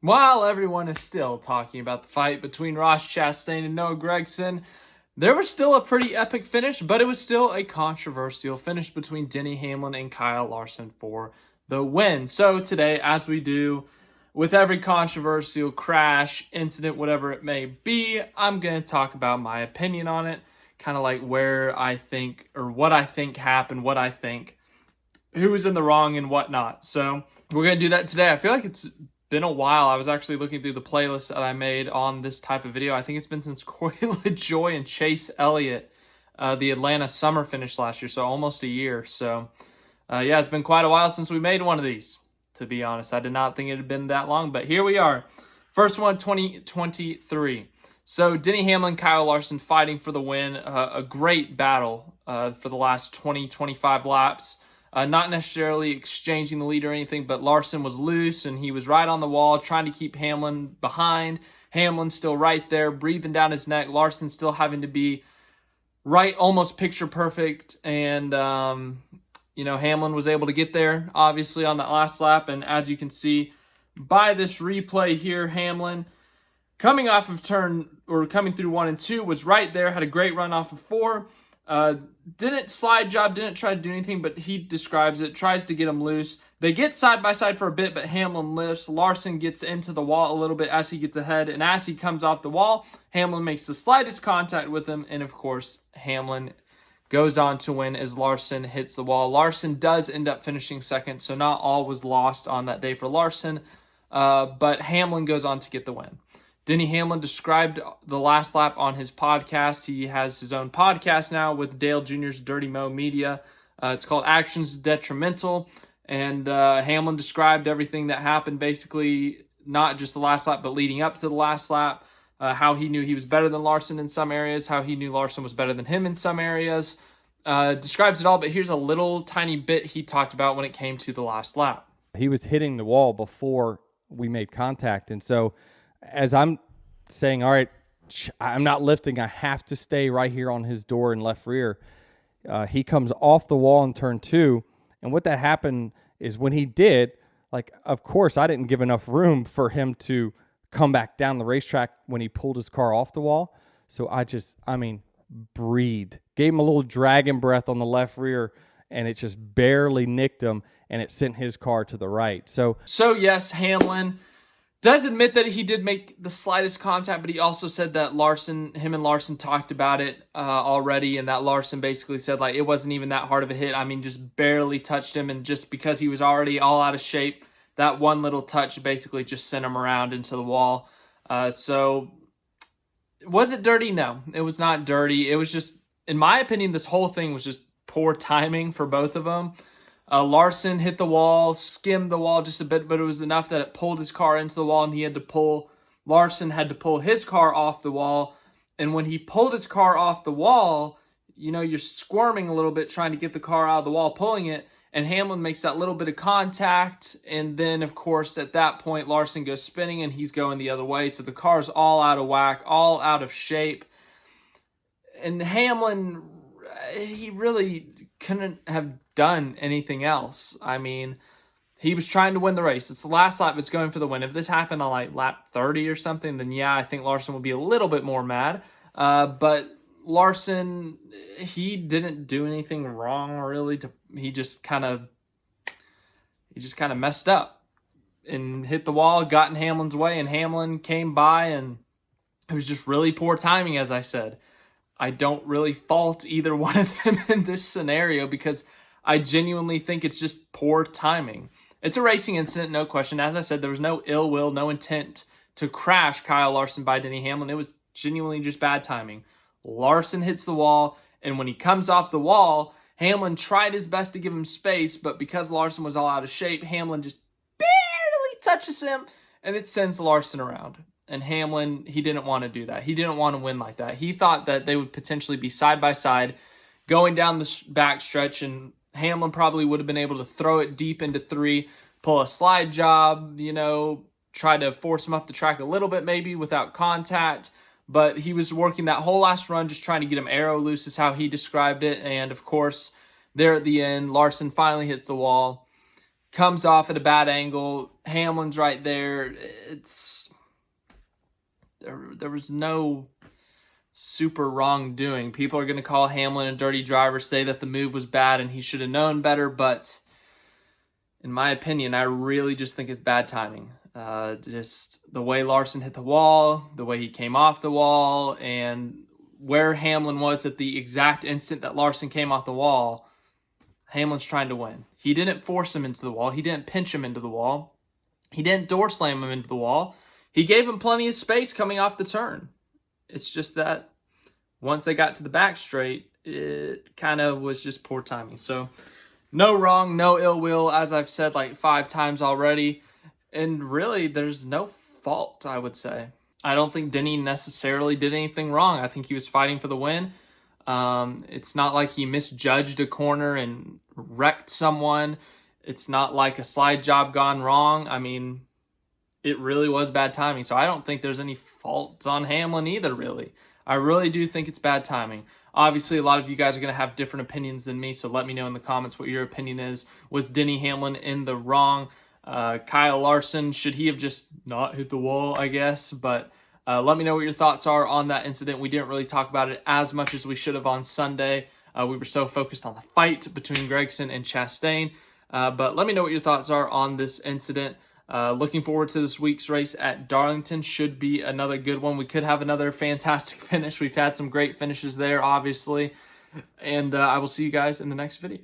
While everyone is still talking about the fight between Ross Chastain and Noah Gragson, there was still a pretty epic finish, but it was still a controversial finish between Denny Hamlin and Kyle Larson for the win. So today, as we do with every controversial crash, incident, whatever it may be, I'm going to talk about my opinion on it, kind of like where I think or what I think happened, what I think, who was in the wrong and whatnot. So we're going to do that today. I feel like it's been a while. I was actually looking through the playlist that I made on this type of video. I think it's been since Corey LaJoy and Chase Elliott, the Atlanta summer finish last year, so almost a year. So, yeah, it's been quite a while since we made one of these, to be honest. I did not think it had been that long, but here we are. First one, 2023. So, Denny Hamlin, Kyle Larson fighting for the win. A great battle for the last 25 laps. Not necessarily exchanging the lead or anything, but Larson was loose and he was right on the wall trying to keep Hamlin behind. Hamlin still right there, breathing down his neck. Larson still having to be right, almost picture perfect. And, Hamlin was able to get there, obviously, on that last lap. And as you can see by this replay here, Hamlin coming off of coming through 1 and 2 was right there, had a great run off of 4. Didn't slide job, didn't try to do anything, but he describes it, tries to get him loose. They get side by side for a bit, but Hamlin lifts. Larson gets into the wall a little bit as he gets ahead, and as he comes off the wall, Hamlin makes the slightest contact with him, and of course, Hamlin goes on to win as Larson hits the wall. Larson does end up finishing second, so not all was lost on that day for Larson, but Hamlin goes on to get the win. Denny Hamlin described the last lap on his podcast. He has his own podcast now with Dale Jr.'s Dirty Mo Media. It's called Actions Detrimental. And Hamlin described everything that happened, basically, not just the last lap, but leading up to the last lap. How he knew he was better than Larson in some areas, how he knew Larson was better than him in some areas. Describes it all, but here's a little tiny bit he talked about when it came to the last lap. He was hitting the wall before we made contact. And so as I'm saying, all right, I'm not lifting, I have to stay right here on his door and left rear, he comes off the wall in turn 2. And what that happened is when he did, of course, I didn't give enough room for him to come back down the racetrack when he pulled his car off the wall. So breathed, gave him a little dragon breath on the left rear, and it just barely nicked him, and it sent his car to the right. So yes, Hamlin does admit that he did make the slightest contact, but he also said that him and Larson talked about it already, and that Larson basically said, it wasn't even that hard of a hit. I mean, just barely touched him, and just because he was already all out of shape, that one little touch basically just sent him around into the wall. So, was it dirty? No, it was not dirty. It was just, in my opinion, this whole thing was just poor timing for both of them. Larson hit the wall, skimmed the wall just a bit, but it was enough that it pulled his car into the wall, and Larson had to pull his car off the wall. And when he pulled his car off the wall, you're squirming a little bit trying to get the car out of the wall, pulling it, and Hamlin makes that little bit of contact. And then, of course, at that point, Larson goes spinning and he's going the other way. So the car's all out of whack, all out of shape. And Hamlin, he really couldn't have done anything else. I mean, he was trying to win the race. It's the last lap. It's going for the win. If this happened on lap 30 or something, then yeah, I think Larson would be a little bit more mad. But Larson, he didn't do anything wrong really. He just kind of messed up and hit the wall, got in Hamlin's way, and Hamlin came by, and it was just really poor timing, as I said. I don't really fault either one of them in this scenario because I genuinely think it's just poor timing. It's a racing incident, no question. As I said, there was no ill will, no intent to crash Kyle Larson by Denny Hamlin. It was genuinely just bad timing. Larson hits the wall, and when he comes off the wall, Hamlin tried his best to give him space, but because Larson was all out of shape, Hamlin just barely touches him, and it sends Larson around. And Hamlin, he didn't want to do that. He didn't want to win like that. He thought that they would potentially be side by side going down the back stretch, and Hamlin probably would have been able to throw it deep into 3, pull a slide job, try to force him up the track a little bit maybe without contact. But he was working that whole last run just trying to get him arrow loose is how he described it. And, of course, there at the end, Larson finally hits the wall. comes off at a bad angle. Hamlin's right there. There was no super wrongdoing. People are going to call Hamlin a dirty driver, say that the move was bad and he should have known better, but in my opinion, I really just think it's bad timing. Just the way Larson hit the wall, the way he came off the wall, and where Hamlin was at the exact instant that Larson came off the wall. Hamlin's trying to win. He didn't force him into the wall. He didn't pinch him into the wall. He didn't door slam him into the wall. He gave him plenty of space coming off the turn. It's just that once they got to the back straight, it kind of was just poor timing. So no wrong, no ill will, as I've said like 5 times already. And really, there's no fault, I would say. I don't think Denny necessarily did anything wrong. I think he was fighting for the win. It's not like he misjudged a corner and wrecked someone. It's not like a slide job gone wrong. I mean, it really was bad timing. So I don't think there's any faults on Hamlin either, really. I really do think it's bad timing. Obviously, a lot of you guys are going to have different opinions than me, so let me know in the comments what your opinion is. Was Denny Hamlin in the wrong? Kyle Larson, should he have just not hit the wall, I guess? But let me know what your thoughts are on that incident. We didn't really talk about it as much as we should have on Sunday. We were so focused on the fight between Gragson and Chastain. But let me know what your thoughts are on this incident. Looking forward to this week's race at Darlington. Should be another good one. We could have another fantastic finish. We've had some great finishes there, obviously. And I will see you guys in the next video.